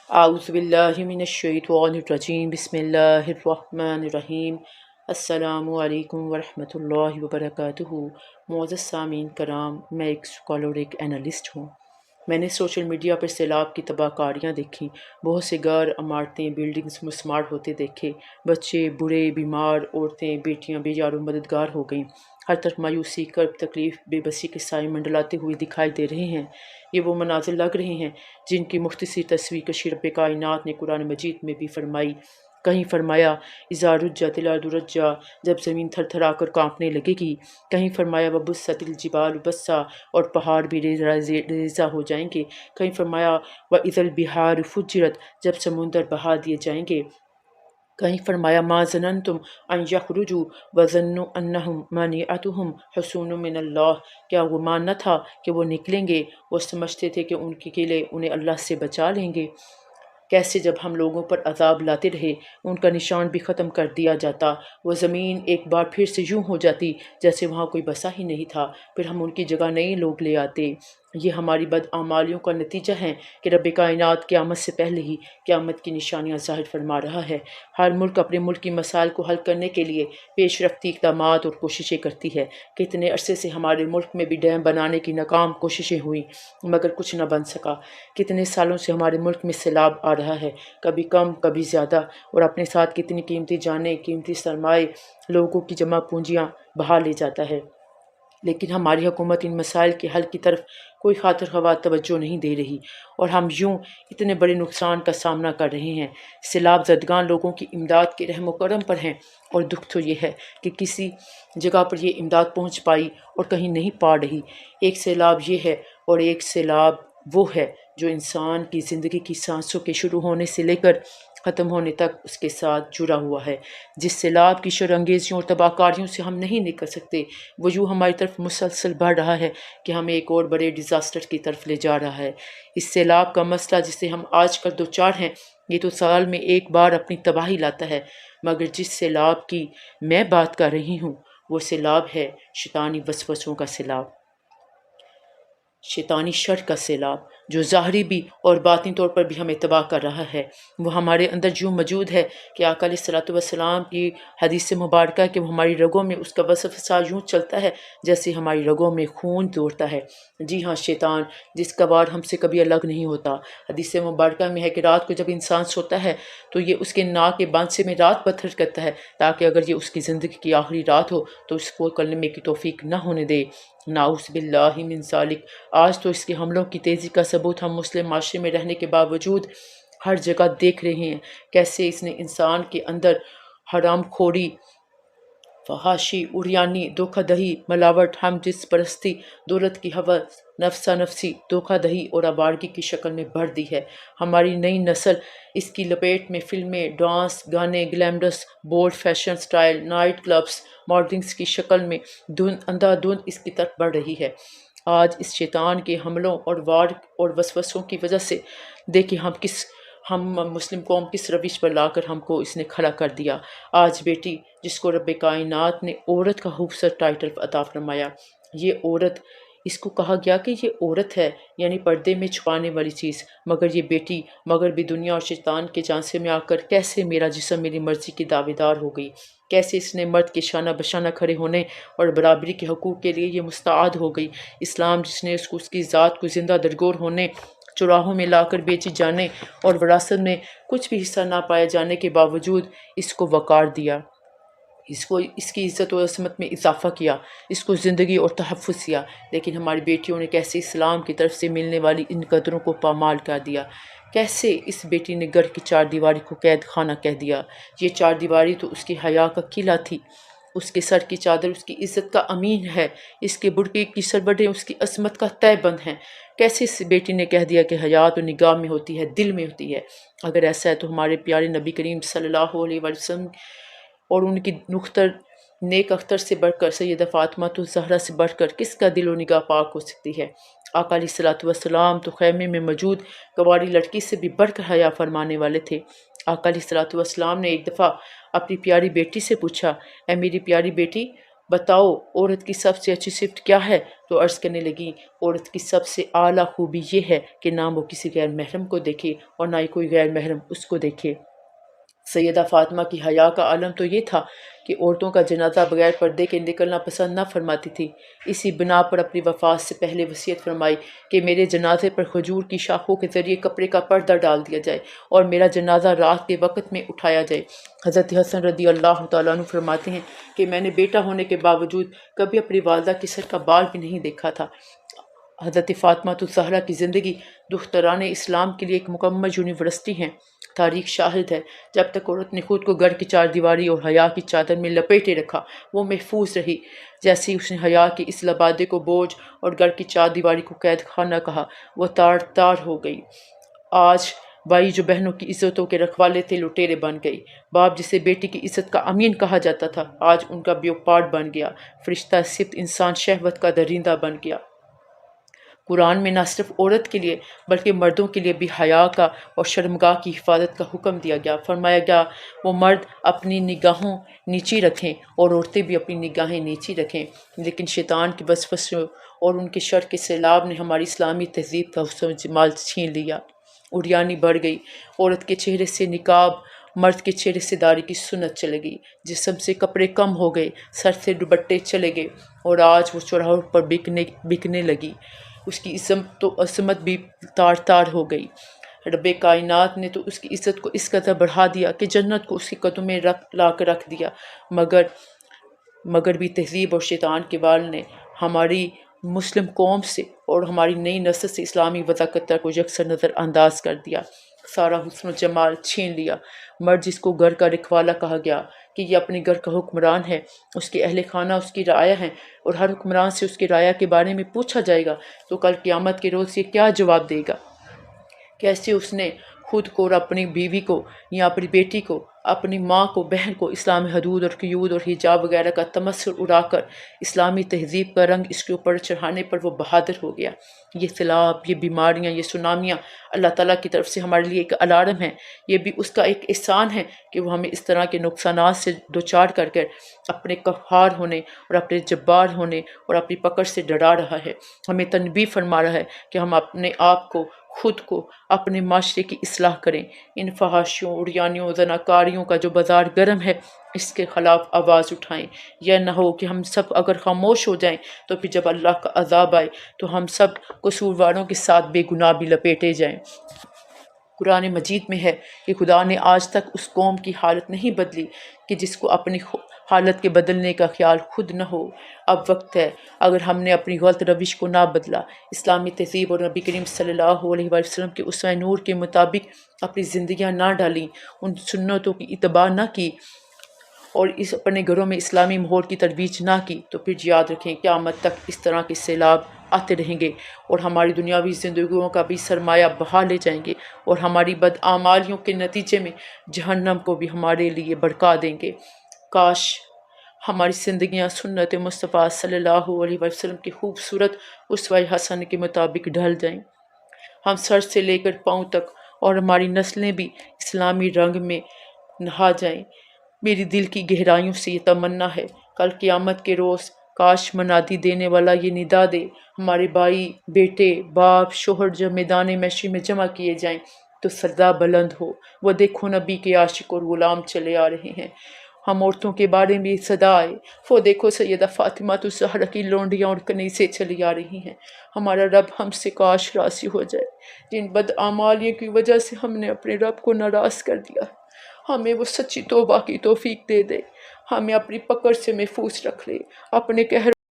اعوذ باللہ من الشیطان الرجیم، بسم اللہ الرحمن الرحیم۔ السلام علیکم ورحمۃ اللہ وبرکاتہ۔ معزز سامعین کرام، میں ایک اسکالر اور ایک اینالسٹ ہوں۔ میں نے سوشل میڈیا پر سیلاب کی تباہ کاریاں دیکھی، بہت سے گھر، عمارتیں، بلڈنگز مسمار ہوتے دیکھے، بچے، بوڑھے، بیمار، عورتیں، بیٹیاں بے یار و مددگار ہو گئیں۔ ہر طرف مایوسی، کرب، تکلیف، بے بسی کے سائے منڈلاتے ہوئے دکھائی دے رہے ہیں۔ یہ وہ مناظر لگ رہے ہیں جن کی مختصر تصویر کشی رب کائنات نے قرآن مجید میں بھی فرمائی۔ کہیں فرمایا اذا رجت الارض رجا، جب زمین تھر تھرا کر کانپنے لگے گی۔ کہیں فرمایا وبست الجبال بسا، اور پہاڑ بھی ریزہ ہو جائیں گے۔ کہیں فرمایا واذا البحار فجرت، جب سمندر بہا دیے جائیں گے۔ کہیں فرمایا ما ظننتم ان یخرجوا وظنوا انہم مانعتہم حصون من اللہ، کیا گمان نہ تھا کہ وہ نکلیں گے، وہ سمجھتے تھے کہ ان کے قلعے انہیں اللہ سے بچا لیں گے۔ کیسے جب ہم لوگوں پر عذاب لاتے رہے، ان کا نشان بھی ختم کر دیا جاتا، وہ زمین ایک بار پھر سے یوں ہو جاتی جیسے وہاں کوئی بسا ہی نہیں تھا، پھر ہم ان کی جگہ نئے لوگ لے آتے۔ یہ ہماری بدعمالیوں کا نتیجہ ہے کہ رب کائنات قیامت سے پہلے ہی قیامت کی نشانیاں ظاہر فرما رہا ہے۔ ہر ملک اپنے ملک کی مسائل کو حل کرنے کے لیے پیش رفتی اقدامات اور کوششیں کرتی ہے۔ کتنے عرصے سے ہمارے ملک میں بھی ڈیم بنانے کی ناکام کوششیں ہوئیں مگر کچھ نہ بن سکا۔ کتنے سالوں سے ہمارے ملک میں سیلاب آ رہا ہے، کبھی کم کبھی زیادہ، اور اپنے ساتھ کتنی قیمتی جانیں، قیمتی سرمائے، لوگوں کی جمع پونجیاں بہا لے جاتا ہے، لیکن ہماری حکومت ان مسائل کے حل کی طرف کوئی خاطر خواہ توجہ نہیں دے رہی، اور ہم یوں اتنے بڑے نقصان کا سامنا کر رہے ہیں۔ سیلاب زدگان لوگوں کی امداد کے رحم و کرم پر ہیں، اور دکھ تو یہ ہے کہ کسی جگہ پر یہ امداد پہنچ پائی اور کہیں نہیں پا رہی۔ ایک سیلاب یہ ہے اور ایک سیلاب وہ ہے جو انسان کی زندگی کی سانسوں کے شروع ہونے سے لے کر ختم ہونے تک اس کے ساتھ جڑا ہوا ہے۔ جس سیلاب کی شر انگیزیوں اور تباہ کاریوں سے ہم نہیں نکل سکتے، وہ یوں ہماری طرف مسلسل بڑھ رہا ہے کہ ہمیں ایک اور بڑے ڈیزاسٹر کی طرف لے جا رہا ہے۔ اس سیلاب کا مسئلہ جسے ہم آج کل دوچار ہیں، یہ تو سال میں ایک بار اپنی تباہی لاتا ہے، مگر جس سیلاب کی میں بات کر رہی ہوں وہ سیلاب ہے شیطانی وسوسوں کا سیلاب، شیطانی شر کا سیلاب، جو ظاہری بھی اور باطنی طور پر بھی ہمیں تباہ کر رہا ہے۔ وہ ہمارے اندر یوں موجود ہے کہ آقا علیہ الصلوۃ والسلام کی حدیث مبارکہ کہ ہماری رگوں میں اس کا وسوسہ یوں چلتا ہے جیسے ہماری رگوں میں خون دوڑتا ہے۔ جی ہاں، شیطان جس کا وار ہم سے کبھی الگ نہیں ہوتا۔ حدیث مبارکہ میں ہے کہ رات کو جب انسان سوتا ہے تو یہ اس کے ناک کے بانسے میں رات پتھر کرتا ہے تاکہ اگر یہ اس کی زندگی کی آخری رات ہو تو اس کو کلمے کی توفیق نہ ہونے دے۔ نعوذ باللہ من ذالک۔ آج تو اس کے حملوں کی تیزی کا ثبوت ہم مسلم معاشرے میں رہنے کے باوجود ہر جگہ دیکھ رہے ہیں، کیسے اس نے انسان کے اندر حرام خوری، فحاشی، اریانی، دھوکہ دہی، ملاوٹ، ہم جنس پرستی، دولت کی ہوس، نفسا نفسی، دھوکہ دہی اور آوارگی کی شکل میں بھر دی ہے۔ ہماری نئی نسل اس کی لپیٹ میں فلمیں، ڈانس، گانے، glamorous, bold fashion style, night clubs, modelings کی شکل میں اندھا دھند اس کی طرف بڑھ رہی ہے۔ آج اس شیطان کے حملوں اور وار اور وسوسوں کی وجہ سے دیکھیں ہم مسلم قوم کس روش پر لا کر ہم کو اس نے کھڑا کر دیا۔ آج بیٹی جس کو رب کائنات نے عورت کا خوبصورت ٹائٹل عطا فرمایا، یہ عورت، اس کو کہا گیا کہ یہ عورت ہے، یعنی پردے میں چھپانے والی چیز، مگر یہ بیٹی مگر بھی دنیا اور شیطان کے جانسے میں آ کر کیسے میرا جسم میری مرضی کی دعوے دار ہو گئی، کیسے اس نے مرد کے شانہ بشانہ کھڑے ہونے اور برابری کے حقوق کے لیے یہ مستعد ہو گئی۔ اسلام جس نے اس کی ذات کو زندہ درگور ہونے، چوراہوں میں لا کر بیچی جانے اور وراثت میں کچھ بھی حصہ نہ پائے جانے کے باوجود اس کو وقار دیا، اس کی عزت و عظمت میں اضافہ کیا، اس کو زندگی اور تحفظ دیا، لیکن ہماری بیٹیوں نے کیسے اسلام کی طرف سے ملنے والی ان قدروں کو پامال کر دیا۔ کیسے اس بیٹی نے گھر کی چار دیواری کو قید خانہ کہہ دیا۔ یہ چار دیواری تو اس کی حیا کا قلعہ تھی، اس کے سر کی چادر اس کی عزت کا امین ہے، اس کے برقعے کی سربڈیں اس کی عصمت کا تہ بند ہیں۔ کیسے اس بیٹی نے کہہ دیا کہ حیا تو نگاہ میں ہوتی ہے، دل میں ہوتی ہے۔ اگر ایسا ہے تو ہمارے پیارے نبی کریم صلی اللہ علیہ وسلم اور ان کی نختر نیک اختر سے بڑھ کر، سیدہ فاطمہ الزہرا سے بڑھ کر کس کا دل و نگاہ پاک ہو سکتی ہے؟ آقا علیہ الصلوۃ والسلام تو خیمے میں موجود کنواری لڑکی سے بھی بڑھ کر حیا فرمانے والے تھے۔ آقا علیہ الصلوۃ والسلام نے ایک دفعہ اپنی پیاری بیٹی سے پوچھا، اے میری پیاری بیٹی، بتاؤ عورت کی سب سے اچھی صفت کیا ہے؟ تو عرض کرنے لگی عورت کی سب سے اعلیٰ خوبی یہ ہے کہ نہ وہ کسی غیر محرم کو دیکھے اور نہ ہی کوئی غیر محرم اس کو دیکھے۔ سیدہ فاطمہ کی حیا کا عالم تو یہ تھا کہ عورتوں کا جنازہ بغیر پردے کے نکلنا پسند نہ فرماتی تھی۔ اسی بنا پر اپنی وفات سے پہلے وصیت فرمائی کہ میرے جنازے پر کھجور کی شاخوں کے ذریعے کپڑے کا پردہ ڈال دیا جائے اور میرا جنازہ رات کے وقت میں اٹھایا جائے۔ حضرت حسن رضی اللہ تعالیٰ عنہ فرماتے ہیں کہ میں نے بیٹا ہونے کے باوجود کبھی اپنی والدہ کے سر کا بال بھی نہیں دیکھا تھا۔ حضرت فاطمہ الزہرا کی زندگی دختران اسلام کے لیے ایک مکمل یونیورسٹی ہے۔ تاریخ شاہد ہے جب تک عورت نے خود کو گھر کی چار دیواری اور حیا کی چادر میں لپیٹے رکھا وہ محفوظ رہی۔ جیسے ہی اس نے حیا کے اس لبادے کو بوجھ اور گھر کی چار دیواری کو قید خانہ کہا وہ تار تار ہو گئی۔ آج بھائی جو بہنوں کی عزتوں کے رکھوالے تھے لٹیرے بن گئی۔ باپ جسے بیٹی کی عزت کا امین کہا جاتا تھا آج ان کا بیوپاٹ بن گیا۔ فرشتہ صفت انسان شہوت کا درندہ بن گیا۔ قرآن میں نہ صرف عورت کے لیے بلکہ مردوں کے لیے بھی حیا کا اور شرمگاہ کی حفاظت کا حکم دیا گیا۔ فرمایا گیا وہ مرد اپنی نگاہوں نیچی رکھیں اور عورتیں بھی اپنی نگاہیں نیچی رکھیں۔ لیکن شیطان کی وسوسوں اور ان کے شر کے سیلاب نے ہماری اسلامی تہذیب کا حسن و جمال چھین لیا۔ عریانی بڑھ گئی، عورت کے چہرے سے نقاب، مرد کے چہرے سے داڑھی کی سنت چلے گئی، جسم سے کپڑے کم ہو گئے، سر سے دوپٹے چلے گئے اور آج وہ چوراہوں پر بکنے لگی۔ اس کی عظمت بھی تار تار ہو گئی۔ رب کائنات نے تو اس کی عزت کو اس قدر بڑھا دیا کہ جنت کو اس کے قدموں میں لا کر رکھ دیا، مگر بھی تہذیب اور شیطان کے وال نے ہماری مسلم قوم سے اور ہماری نئی نسل سے اسلامی وضاقت کو یکسر نظر انداز کر دیا، سارا حسن و جمال چھین لیا۔ مرد جس کو گھر کا رکھوالا کہا گیا کہ یہ اپنے گھر کا حکمران ہے، اس کے اہل خانہ اس کی رعایا ہیں اور ہر حکمران سے اس کی رعایا کے بارے میں پوچھا جائے گا تو کل قیامت کے روز یہ کیا جواب دے گا؟ کیسے اس نے خود کو اور اپنی بیوی کو یا اپنی بیٹی کو، اپنی ماں کو، بہن کو اسلامی حدود اور قیود اور حجاب وغیرہ کا تمثل اڑا کر اسلامی تہذیب کا رنگ اس کے اوپر چڑھانے پر وہ بہادر ہو گیا۔ یہ سیلاب، یہ بیماریاں، یہ سونامیاں اللہ تعالیٰ کی طرف سے ہمارے لیے ایک الارم ہے۔ یہ بھی اس کا ایک احسان ہے کہ وہ ہمیں اس طرح کے نقصانات سے دوچار کر اپنے قہار ہونے اور اپنے جبار ہونے اور اپنی پکڑ سے ڈرا رہا ہے۔ ہمیں تنبیہ فرما رہا ہے کہ ہم اپنے آپ کو، خود کو، اپنے معاشرے کی اصلاح کریں۔ ان فحاشیوں، عریانیوں، زناکاریوں کا جو بازار گرم ہے اس کے خلاف آواز اٹھائیں۔ یہ نہ ہو کہ ہم سب اگر خاموش ہو جائیں تو پھر جب اللہ کا عذاب آئے تو ہم سب قصورواروں کے ساتھ بے گناہ بھی لپیٹے جائیں۔ قرآن مجید میں ہے کہ خدا نے آج تک اس قوم کی حالت نہیں بدلی کہ جس کو اپنی حالت کے بدلنے کا خیال خود نہ ہو۔ اب وقت ہے، اگر ہم نے اپنی غلط روش کو نہ بدلا، اسلامی تہذیب اور نبی کریم صلی اللہ علیہ وسلم کے اسوہ نور کے مطابق اپنی زندگیاں نہ ڈالیں، ان سنتوں کی اتباع نہ کی اور اپنے گھروں میں اسلامی ماحول کی ترویج نہ کی تو پھر یاد رکھیں قیامت تک اس طرح کے سیلاب آتے رہیں گے اور ہماری دنیاوی زندگیوں کا بھی سرمایہ بہا لے جائیں گے اور ہماری بدعمالیوں کے نتیجے میں جہنم کو بھی ہمارے لیے بھڑکا دیں گے۔ کاش ہماری زندگیاں سنت مصطفیٰ صلی اللہ علیہ وسلم کی خوبصورت اسوہ حسنہ کے مطابق ڈھل جائیں، ہم سر سے لے کر پاؤں تک اور ہماری نسلیں بھی اسلامی رنگ میں نہا جائیں۔ میری دل کی گہرائیوں سے یہ تمنا ہے کل قیامت کے روز کاش منادی دینے والا یہ ندا دے، ہمارے بھائی، بیٹے، باپ، شوہر جب میدان محشر میں جمع کیے جائیں تو صدا بلند ہو، وہ دیکھو نبی کے عاشق اور غلام چلے آ رہے ہیں۔ ہم عورتوں کے بارے میں صدا آئے، وہ دیکھو سیدہ فاطمہ الزہرا کی لونڈیاں اور کنیسیں چلی آ رہی ہیں۔ ہمارا رب ہم سے کاش راضی ہو جائے، جن بدعمالیوں کی وجہ سے ہم نے اپنے رب کو ناراض کر دیا، ہمیں وہ سچی توبہ کی توفیق دے دے، ہمیں اپنی پکڑ سے محفوظ رکھ لے، اپنے قہر